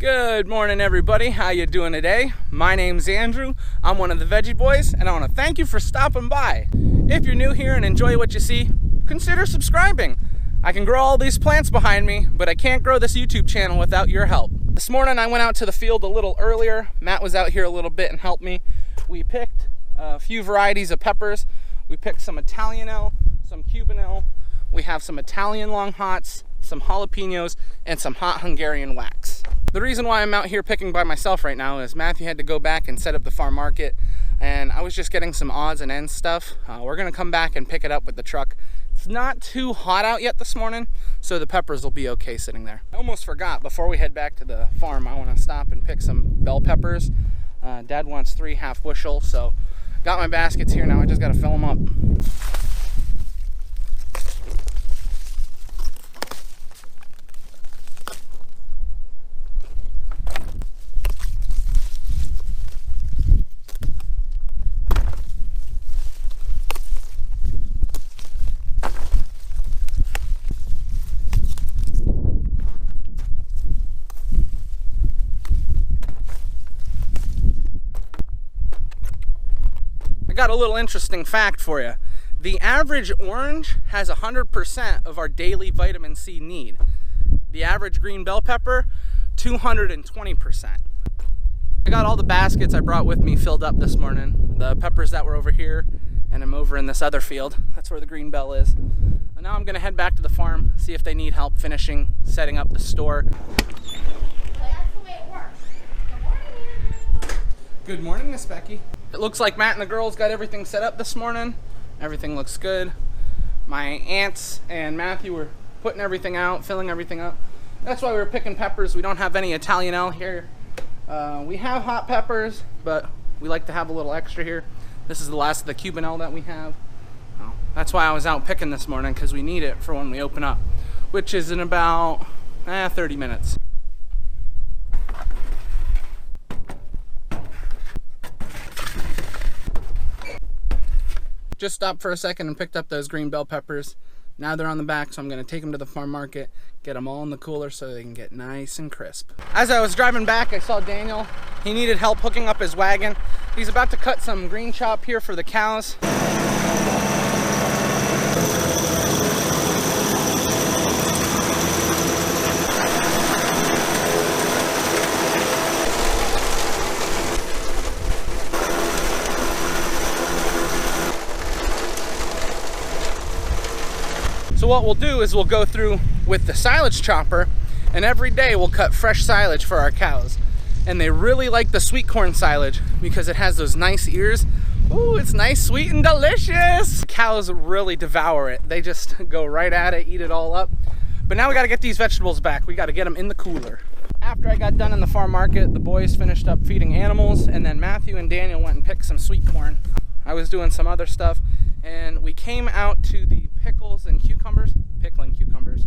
Good morning, everybody. How you doing today? My name's Andrew. I'm one of the Veggie Boys, and I want to thank you for stopping by. If you're new here and enjoy what you see, consider subscribing. I can grow all these plants behind me, but I can't grow this YouTube channel without your help. This morning I went out to the field a little earlier. Matt was out here a little bit and helped me. We picked a few varieties of peppers. We picked some Italianelle, some Cubanelle. We have some Italian long hots, some jalapenos, and some hot Hungarian wax. The reason why I'm out here picking by myself right now is Matthew had to go back and set up the farm market, and I was just getting some odds and ends stuff. We're gonna come back and pick it up with the truck. It's not too hot out yet this morning, so the peppers will be okay sitting there. I almost forgot, before we head back to the farm, I wanna stop and pick some bell peppers. Dad wants 3 half bushel, so got my baskets here now, I just gotta fill them up. I got a little interesting fact for you. The average orange has 100% of our daily vitamin C need. The average green bell pepper, 220%. I got all the baskets I brought with me filled up this morning. The peppers that were over here, and I'm over in this other field. That's where the green bell is. And now I'm gonna head back to the farm, see if they need help finishing setting up the store. Good morning, Miss Becky. It looks like Matt and the girls got everything set up this morning. Everything looks good. My aunts and Matthew were putting everything out, filling everything up. That's why we were picking peppers. We don't have any Italianelle here. We have hot peppers, but we like to have a little extra here. This is the last of the Cubanelle that we have. That's why I was out picking this morning, because we need it for when we open up, which is in about 30 minutes. Just stopped for a second and picked up those green bell peppers. Now they're on the back, so I'm gonna take them to the farm market, get them all in the cooler so they can get nice and crisp. As I was driving back, I saw Daniel. He needed help hooking up his wagon. He's about to cut some green chop here for the cows. So what we'll do is we'll go through with the silage chopper, and every day we'll cut fresh silage for our cows. And they really like the sweet corn silage because it has those nice ears. Ooh, it's nice, sweet, and delicious. Cows really devour it. They just go right at it, eat it all up. But now we gotta get these vegetables back. We gotta get them in the cooler. After I got done in the farm market, the boys finished up feeding animals, and then Matthew and Daniel went and picked some sweet corn. I was doing some other stuff, and we came out to the pickles and pickling cucumbers,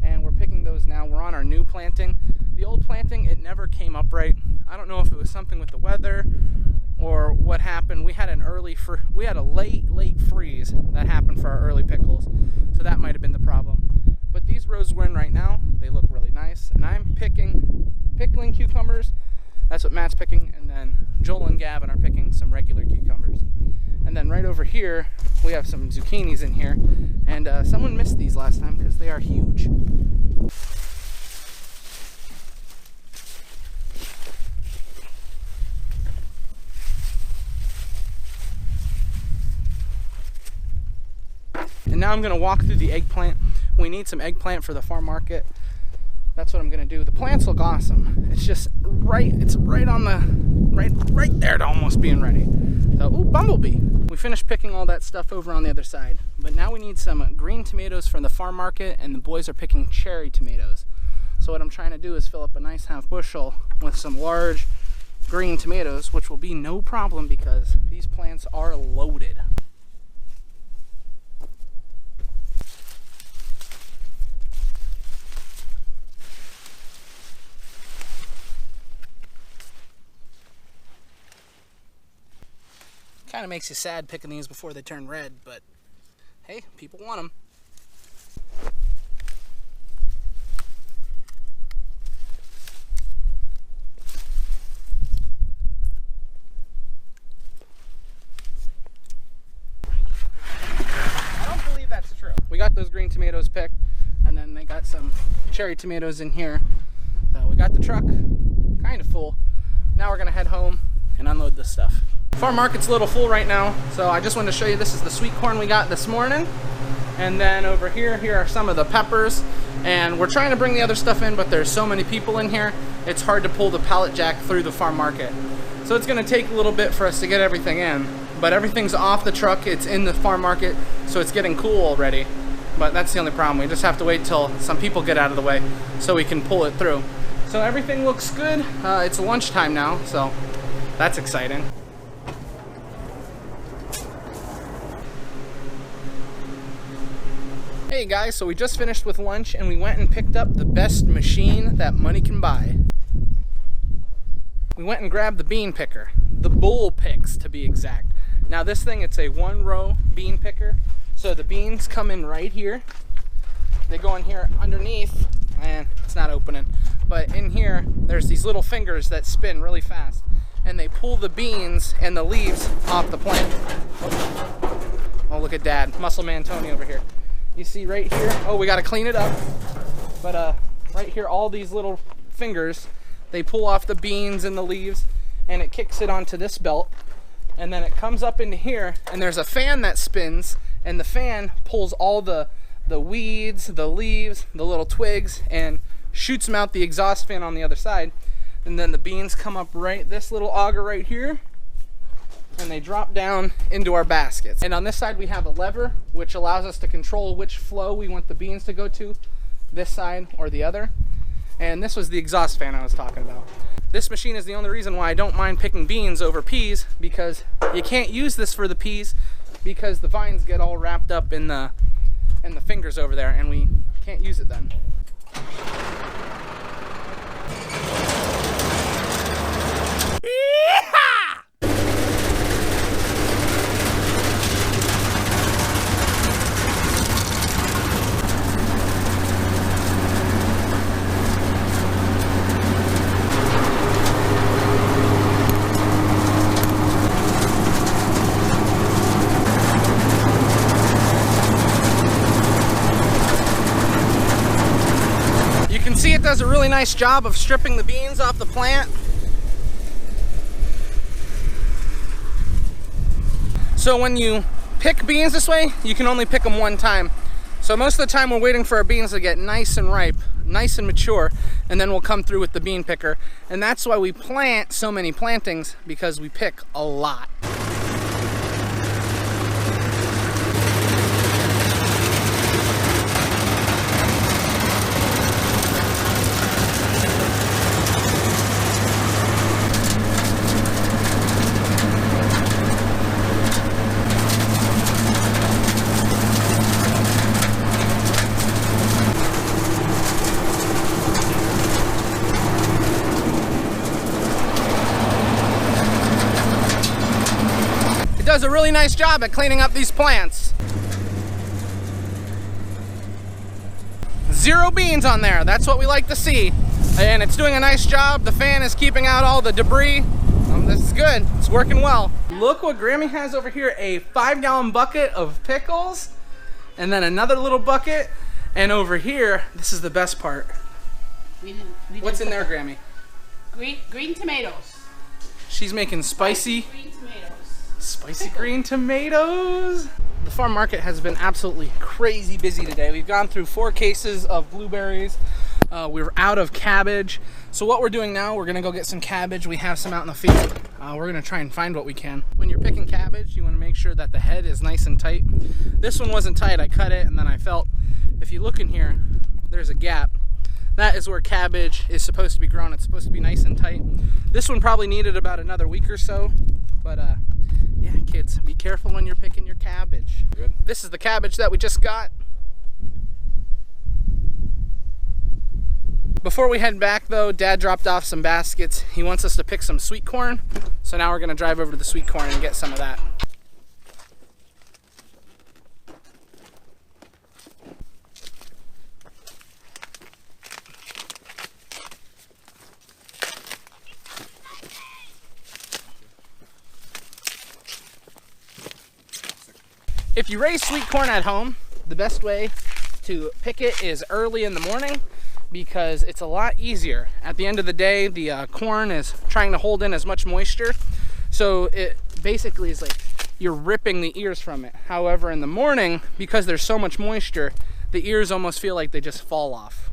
and we're picking those now. We're on our new planting. The old planting, it never came up right. I don't know if it was something with the weather or what happened. We had a late freeze that happened for our early pickles, so that might have been the problem. But these rows we're in right now, they look really nice, and I'm pickling cucumbers. That's what Matt's picking, and then Joel and Gavin are picking some regular cucumbers. And then right over here, we have some zucchinis in here, and someone missed these last time because they are huge. And now I'm gonna walk through the eggplant. We need some eggplant for the farm market. That's what I'm gonna do. The plants look awesome. It's just it's right there to almost being ready. So, ooh, bumblebee. We finished picking all that stuff over on the other side. But now we need some green tomatoes from the farm market, and the boys are picking cherry tomatoes. So what I'm trying to do is fill up a nice half bushel with some large green tomatoes, which will be no problem because these plants are loaded. Kind of makes you sad picking these before they turn red, but hey, people want them. got those green tomatoes picked, and then they got some cherry tomatoes in here. We got the truck kind of full. Now we're gonna head home and unload this stuff. Farm market's a little full right now, so I just wanted to show you, this is the sweet corn we got this morning. And then over here are some of the peppers. And we're trying to bring the other stuff in, but there's so many people in here, it's hard to pull the pallet jack through the farm market. So it's gonna take a little bit for us to get everything in. But everything's off the truck, it's in the farm market, so it's getting cool already. But that's the only problem. We just have to wait till some people get out of the way so we can pull it through. So everything looks good. It's lunchtime now, so that's exciting. Hey guys, so we just finished with lunch and we went and picked up the best machine that money can buy. We went and grabbed the bean picker, the bull picks to be exact. Now this thing, it's a 1-row bean picker. So the beans come in right here. They go in here underneath, and it's not opening. But in here, there's these little fingers that spin really fast. And they pull the beans and the leaves off the plant. Oh, look at Dad, Muscle Man Tony over here. You see right here, oh, we gotta clean it up. But right here, all these little fingers, they pull off the beans and the leaves, and it kicks it onto this belt. And then it comes up into here, and there's a fan that spins, and the fan pulls all the weeds, the leaves, the little twigs, and shoots them out the exhaust fan on the other side. And then the beans come up right, this little auger right here, and they drop down into our baskets. And on this side we have a lever which allows us to control which flow we want the beans to go to, this side or the other. And this was the exhaust fan I was talking about. This machine is the only reason why I don't mind picking beans over peas, because you can't use this for the peas because the vines get all wrapped up in the fingers over there, and we can't use it then. See, it does a really nice job of stripping the beans off the plant. So when you pick beans this way, you can only pick them one time. So most of the time we're waiting for our beans to get nice and ripe, nice and mature, and then we'll come through with the bean picker. And that's why we plant so many plantings, because we pick a lot. Does a really nice job at cleaning up these plants. 0 beans on there, that's what we like to see. And it's doing a nice job. The fan is keeping out all the debris. This is good, it's working well. Look what Grammy has over here, a 5-gallon bucket of pickles, and then another little bucket. And over here, this is the best part. What's in there, Grammy? Green tomatoes. She's making spicy green tomatoes. Spicy green tomatoes. The farm market has been absolutely crazy busy today. We've gone through 4 cases of blueberries. We're out of cabbage. So what we're doing now, we're gonna go get some cabbage. We have some out in the field. We're gonna try and find what we can. When you're picking cabbage, you wanna make sure that the head is nice and tight. This one wasn't tight, I cut it, and then I felt, if you look in here, there's a gap. That is where cabbage is supposed to be grown. It's supposed to be nice and tight. This one probably needed about another week or so, but yeah, kids, be careful when you're picking your cabbage. Good. This is the cabbage that we just got. Before we head back though, Dad dropped off some baskets. He wants us to pick some sweet corn. So now we're gonna drive over to the sweet corn and get some of that. If you raise sweet corn at home, the best way to pick it is early in the morning because it's a lot easier. At the end of the day, the corn is trying to hold in as much moisture. So it basically is like you're ripping the ears from it. However, in the morning, because there's so much moisture, the ears almost feel like they just fall off.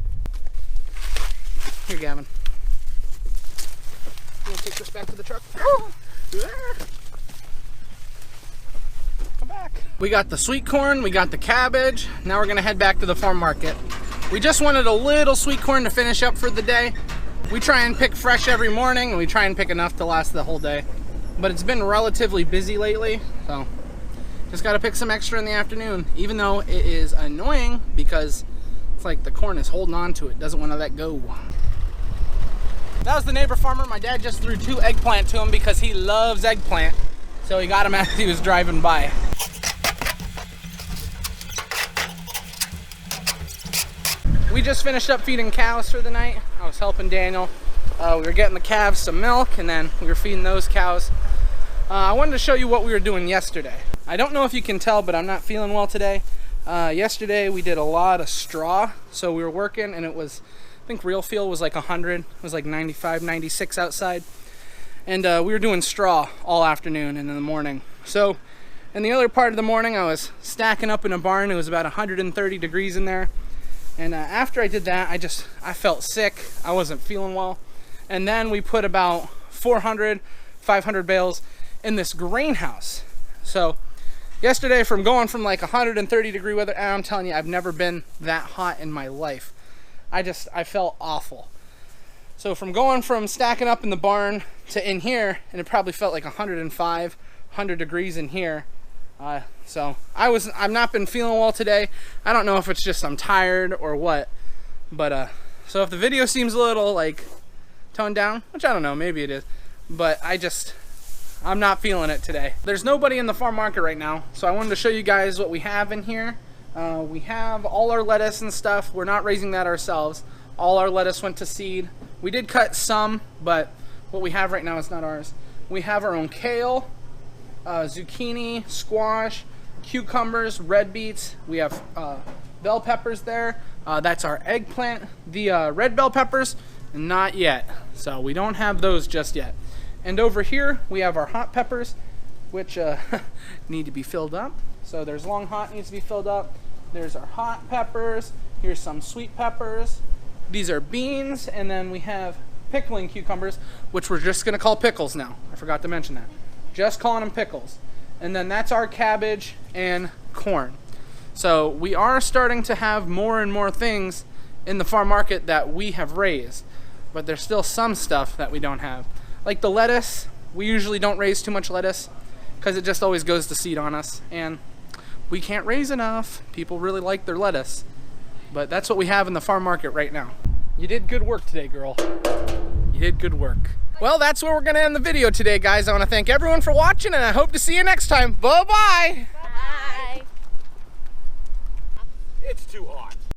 Here, Gavin. I'm gonna take this back to the truck. Come back. We got the sweet corn, we got the cabbage. Now we're gonna head back to the farm market. We just wanted a little sweet corn to finish up for the day. We try and pick fresh every morning, and we try and pick enough to last the whole day. But it's been relatively busy lately, so just gotta pick some extra in the afternoon, even though it is annoying because it's like the corn is holding on to it, doesn't want to let go. That was the neighbor farmer. My dad just threw 2 eggplant to him because he loves eggplant. So he got him as he was driving by. We just finished up feeding cows for the night. I was helping Daniel. We were getting the calves some milk, and then we were feeding those cows. I wanted to show you what we were doing yesterday. I don't know if you can tell, but I'm not feeling well today. Yesterday we did a lot of straw. So we were working, and it was, I think real feel was like 100. It was like 95, 96 outside. And we were doing straw all afternoon and in the morning. So in the other part of the morning, I was stacking up in a barn. It was about 130 degrees in there. And after I did that, I felt sick. I wasn't feeling well. And then we put about 400, 500 bales in this grain house. So yesterday, from going from like 130 degree weather, and I'm telling you, I've never been that hot in my life. I felt awful. So from going from stacking up in the barn to in here, and it probably felt like 105, 100 degrees in here. So I've not been feeling well today. I don't know if it's just I'm tired or what, but so if the video seems a little like toned down, which I don't know, maybe it is, but I'm not feeling it today. There's nobody in the farm market right now, so I wanted to show you guys what we have in here. We have all our lettuce and stuff. We're not raising that ourselves. All our lettuce went to seed. We did cut some, but what we have right now is not ours. We have our own kale, zucchini, squash, cucumbers, red beets. We have bell peppers there. That's our eggplant. The red bell peppers, not yet. So we don't have those just yet. And over here, we have our hot peppers, which need to be filled up. So there's long hot needs to be filled up. There's our hot peppers. Here's some sweet peppers. These are beans, and then we have pickling cucumbers, which we're just gonna call pickles now. I forgot to mention that. Just calling them pickles. And then that's our cabbage and corn. So we are starting to have more and more things in the farm market that we have raised, but there's still some stuff that we don't have. Like the lettuce, we usually don't raise too much lettuce because it just always goes to seed on us, and we can't raise enough. People really like their lettuce, but that's what we have in the farm market right now. You did good work today, girl. You did good work. Well, that's where we're gonna end the video today, guys. I wanna thank everyone for watching, and I hope to see you next time. Bye-bye. Bye. It's too hot.